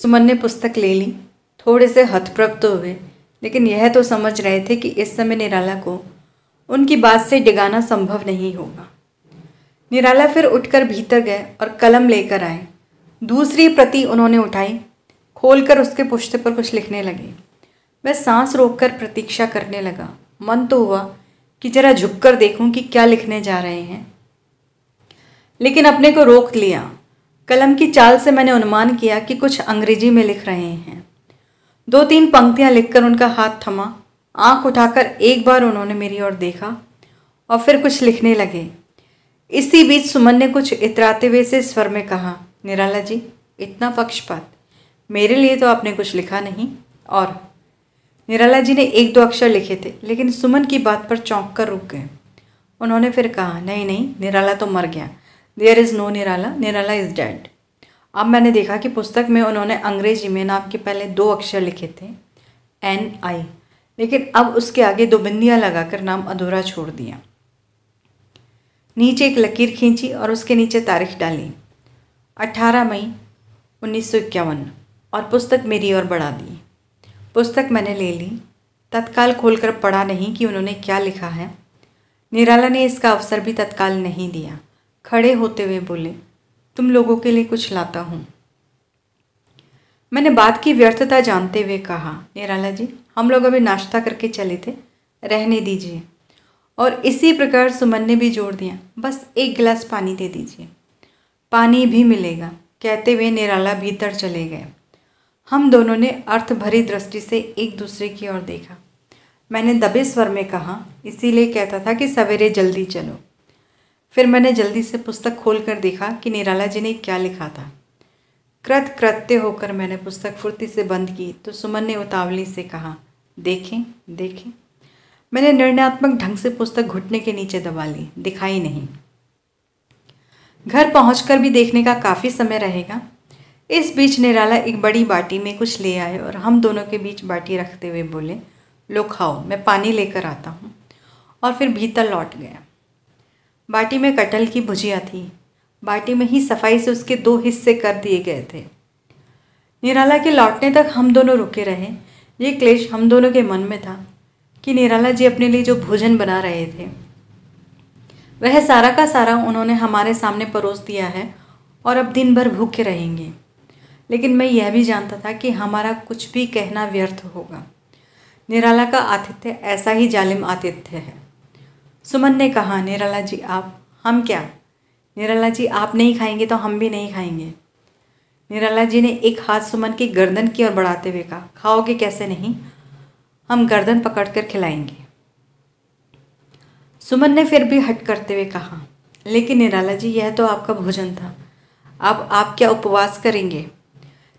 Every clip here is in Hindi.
सुमन ने पुस्तक ले ली। थोड़े से हतप्रभ तो हुए, लेकिन यह तो समझ रहे थे कि इस समय निराला को उनकी बात से डिगाना संभव नहीं होगा। निराला फिर उठकर भीतर गए और कलम लेकर आए। दूसरी प्रति उन्होंने उठाई, खोलकर उसके पुष्ट पर कुछ लिखने लगे। वह सांस रोककर प्रतीक्षा करने लगा। मन तो हुआ कि जरा झुककर देखूं कि क्या लिखने जा रहे हैं, लेकिन अपने को रोक लिया। कलम की चाल से मैंने अनुमान किया कि कुछ अंग्रेजी में लिख रहे हैं। 2-3 पंक्तियां लिखकर उनका हाथ थमा। आंख उठाकर एक बार उन्होंने मेरी ओर देखा और फिर कुछ लिखने लगे। इसी बीच सुमन ने कुछ इतराते हुए से स्वर में कहा, निराला जी, इतना पक्षपात, मेरे लिए तो आपने कुछ लिखा नहीं। और निराला जी ने 1-2 अक्षर लिखे थे, लेकिन सुमन की बात पर चौंक कर रुक गए। उन्होंने फिर कहा, नहीं नहीं, निराला तो मर गया। There is no Nirala, Nirala is dead. अब मैंने देखा कि पुस्तक में उन्होंने अंग्रेजी में नाम के पहले 2 अक्षर लिखे थे, NI, लेकिन अब उसके आगे 2 बिंदियाँ लगाकर नाम अधूरा छोड़ दिया। नीचे एक लकीर खींची और उसके नीचे तारीख डाली, 18 मई 1951, और पुस्तक मेरी ओर बढ़ा दी। पुस्तक मैंने ले ली। तत्काल खोलकर पढ़ा नहीं कि उन्होंने क्या लिखा है। निराला ने इसका अवसर भी तत्काल नहीं दिया। खड़े होते हुए बोले, तुम लोगों के लिए कुछ लाता हूँ। मैंने बात की व्यर्थता जानते हुए कहा, निराला जी, हम लोग अभी नाश्ता करके चले थे, रहने दीजिए। और इसी प्रकार सुमन ने भी जोड़ दिया, बस 1 गिलास पानी दे दीजिए। पानी भी मिलेगा, कहते हुए निराला भीतर चले गए। हम दोनों ने अर्थ भरी दृष्टि से एक दूसरे की ओर देखा। मैंने दबे स्वर में कहा, इसीलिए कहता था कि सवेरे जल्दी चलो। फिर मैंने जल्दी से पुस्तक खोलकर देखा कि निराला जी ने क्या लिखा था। कृतकृत्य होकर मैंने पुस्तक फुर्ती से बंद की तो सुमन ने उतावली से कहा, देखें देखें। मैंने निर्णयात्मक ढंग से पुस्तक घुटने के नीचे दबा ली, दिखाई नहीं। घर पहुंचकर भी देखने का काफ़ी समय रहेगा। इस बीच निराला एक बड़ी बाटी में कुछ ले आए और हम दोनों के बीच बाटी रखते हुए बोले, लो खाओ, मैं पानी लेकर आता हूँ। और फिर भीतर लौट गया। बाटी में कटहल की भुजिया थी। बाटी में ही सफाई से उसके 2 हिस्से कर दिए गए थे। निराला के लौटने तक हम दोनों रुके रहे। ये क्लेश हम दोनों के मन में था कि निराला जी अपने लिए जो भोजन बना रहे थे वह सारा का सारा उन्होंने हमारे सामने परोस दिया है और अब दिन भर भूखे रहेंगे। लेकिन मैं यह भी जानता था कि हमारा कुछ भी कहना व्यर्थ होगा। निराला का आतिथ्य ऐसा ही जालिम आतिथ्य है। सुमन ने कहा, निराला जी आप, हम क्या? निराला जी आप नहीं खाएंगे तो हम भी नहीं खाएंगे। निराला जी ने एक हाथ सुमन की गर्दन की ओर बढ़ाते हुए कहा, खाओगे कैसे नहीं, हम गर्दन पकड़कर खिलाएंगे। सुमन ने फिर भी हट करते हुए कहा, लेकिन निराला जी यह तो आपका भोजन था, अब आप क्या उपवास करेंगे?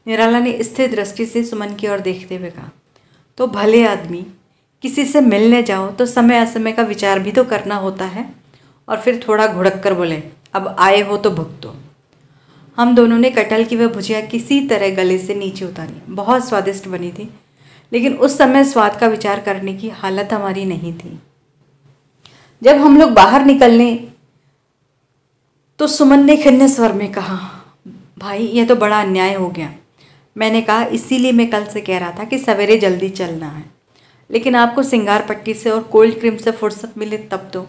निराला ने स्थिर दृष्टि से सुमन की ओर देखते हुए कहा, तो भले आदमी, किसी से मिलने जाओ तो समय असमय का विचार भी तो करना होता है। और फिर थोड़ा घुड़क कर बोले, अब आए हो तो भुगतो। हम दोनों ने कटहल की वह भुजिया किसी तरह गले से नीचे उतारी। बहुत स्वादिष्ट बनी थी, लेकिन उस समय स्वाद का विचार करने की हालत हमारी नहीं थी। जब हम लोग बाहर निकलने तो सुमन ने खन्ने स्वर में कहा, भाई यह तो बड़ा अन्याय हो गया। मैंने कहा, इसीलिए मैं कल से कह रहा था कि सवेरे जल्दी चलना है, लेकिन आपको सिंगार पट्टी से और कोल्ड क्रीम से फुर्सत मिले तब तो।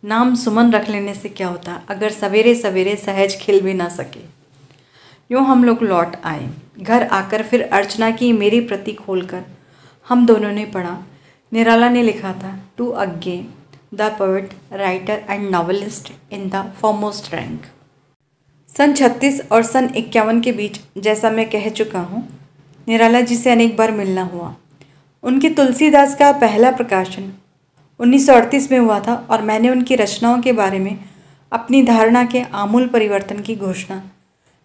नाम सुमन रख लेने से क्या होता अगर सवेरे सवेरे सहज खिल भी ना सके। यूँ हम लोग लौट आए। घर आकर फिर अर्चना की मेरी प्रति खोलकर हम दोनों ने पढ़ा। निराला ने लिखा था, to Agyeya the poet, writer and novelist in the foremost rank. सन 36 और सन 51 के बीच, जैसा मैं कह चुका हूँ, निराला जी से अनेक बार मिलना हुआ। उनकी तुलसीदास का पहला प्रकाशन 1938 में हुआ था और मैंने उनकी रचनाओं के बारे में अपनी धारणा के आमूल परिवर्तन की घोषणा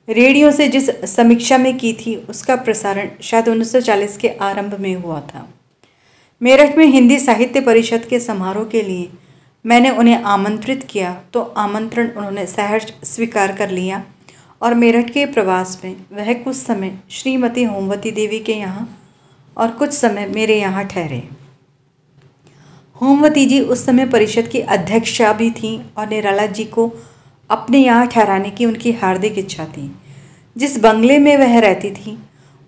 रेडियो से जिस समीक्षा में की थी उसका प्रसारण शायद 1940 के आरंभ में हुआ था। मेरठ में हिंदी साहित्य परिषद के समारोह के लिए मैंने उन्हें आमंत्रित किया तो आमंत्रण उन्होंने सहर्ष स्वीकार कर लिया और मेरठ के प्रवास में वह कुछ समय श्रीमती होमवती देवी के यहाँ और कुछ समय मेरे यहाँ ठहरे। होमवती जी उस समय परिषद की अध्यक्षा भी थीं और निराला जी को अपने यहाँ ठहराने की उनकी हार्दिक इच्छा थी। जिस बंगले में वह रहती थी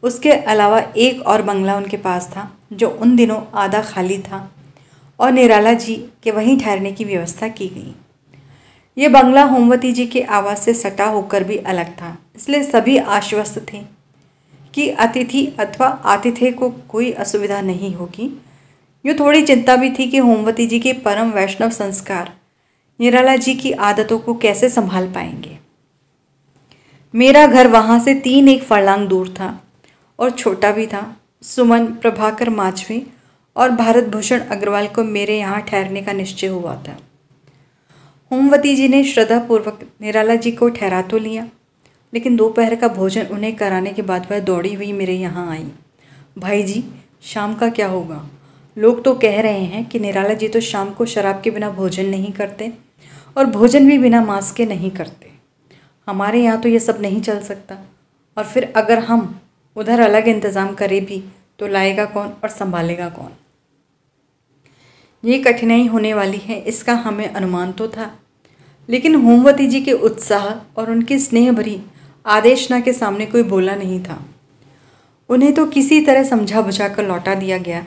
उसके अलावा एक और बंगला उनके पास था जो उन दिनों आधा खाली था और निराला जी के वहीं ठहरने की व्यवस्था की गई। ये बंगला होमवती जी के आवास से सटा होकर भी अलग था, इसलिए सभी आश्वस्त थे कि अतिथि अथवा आतिथ्य को कोई असुविधा नहीं होगी। यूँ थोड़ी चिंता भी थी कि होमवती जी के परम वैष्णव संस्कार निराला जी की आदतों को कैसे संभाल पाएंगे। मेरा घर वहाँ से 3 फर्लांग दूर था और छोटा भी था। सुमन, प्रभाकर माचवे और भारत भूषण अग्रवाल को मेरे यहाँ ठहरने का निश्चय हुआ था। होमवती जी ने श्रद्धापूर्वक निराला जी को ठहरा तो लिया, लेकिन दोपहर का भोजन उन्हें कराने के बाद वह दौड़ी हुई मेरे यहाँ आई। भाई जी, शाम का क्या होगा? लोग तो कह रहे हैं कि निराला जी तो शाम को शराब के बिना भोजन नहीं करते और भोजन भी बिना मांस के नहीं करते। हमारे यहाँ तो ये सब नहीं चल सकता, और फिर अगर हम उधर अलग इंतज़ाम करें भी तो लाएगा कौन और संभालेगा कौन? ये कठिनाई होने वाली है, इसका हमें अनुमान तो था, लेकिन होमवती जी के उत्साह और उनकी स्नेह भरी आदेशना के सामने कोई बोला नहीं था। उन्हें तो किसी तरह समझा बुझा कर लौटा दिया गया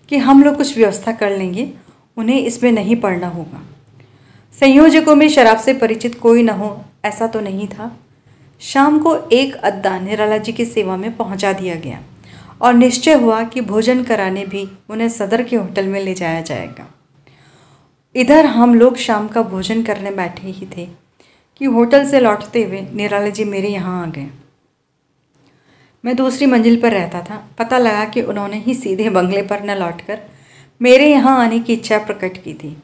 कि हम लोग कुछ व्यवस्था कर लेंगे, उन्हें इसमें नहीं पड़ना होगा। संयोजकों में शराब से परिचित कोई न हो ऐसा तो नहीं था। शाम को एक अद्दा निराला जी की सेवा में पहुंचा दिया गया और निश्चय हुआ कि भोजन कराने भी उन्हें सदर के होटल में ले जाया जाएगा। इधर हम लोग शाम का भोजन करने बैठे ही थे कि होटल से लौटते हुए निराला जी मेरे यहाँ आ गए। मैं दूसरी मंजिल पर रहता था। पता लगा कि उन्होंने ही सीधे बंगले पर न लौटकर मेरे यहाँ आने की इच्छा प्रकट की थी।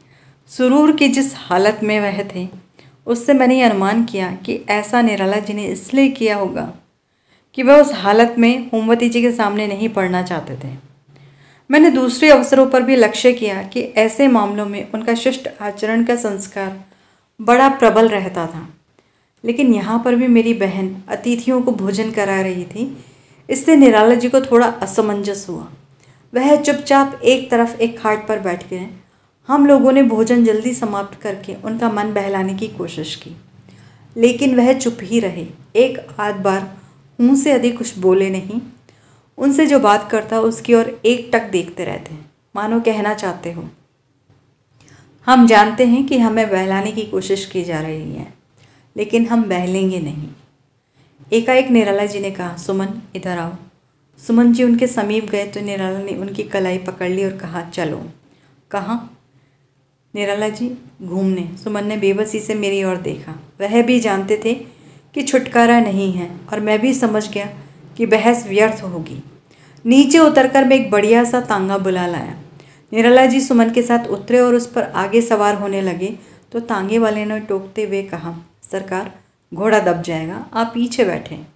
सुरूर की जिस हालत में वह थे, उससे मैंने ये अनुमान किया कि ऐसा निराला जी ने इसलिए किया होगा कि वह उस हालत में होमवती जी के सामने नहीं पड़ना चाहते थे। मैंने दूसरे अवसरों पर भी लक्ष्य किया कि ऐसे मामलों में उनका शिष्ट आचरण का संस्कार बड़ा प्रबल रहता था, लेकिन यहाँ पर भी मेरी बहन अतिथियों को भोजन करा रही थी, इससे निराला जी को थोड़ा असमंजस हुआ। वह चुपचाप एक तरफ एक खाट पर बैठ गए। हम लोगों ने भोजन जल्दी समाप्त करके उनका मन बहलाने की कोशिश की, लेकिन वह चुप ही रहे। एक आध बार मुँह से अधिक कुछ बोले नहीं। उनसे जो बात करता उसकी ओर एक टक देखते रहते, मानो कहना चाहते हो, हम जानते हैं कि हमें बहलाने की कोशिश की जा रही है, लेकिन हम बहलेंगे नहीं। एकाएक निराला जी ने कहा, सुमन इधर आओ। सुमन जी उनके समीप गए तो निराला ने उनकी कलाई पकड़ ली और कहा, चलो। कहाँ? निराला जी, घूमने। सुमन ने बेबसी से मेरी ओर देखा। वह भी जानते थे कि छुटकारा नहीं है और मैं भी समझ गया कि बहस व्यर्थ होगी। नीचे उतरकर मैं एक बढ़िया सा तांगा बुला लाया। निराला जी सुमन के साथ उतरे और उस पर आगे सवार होने लगे तो तांगे वाले ने टोकते हुए कहा, सरकार, घोड़ा दब जाएगा, आप पीछे बैठें।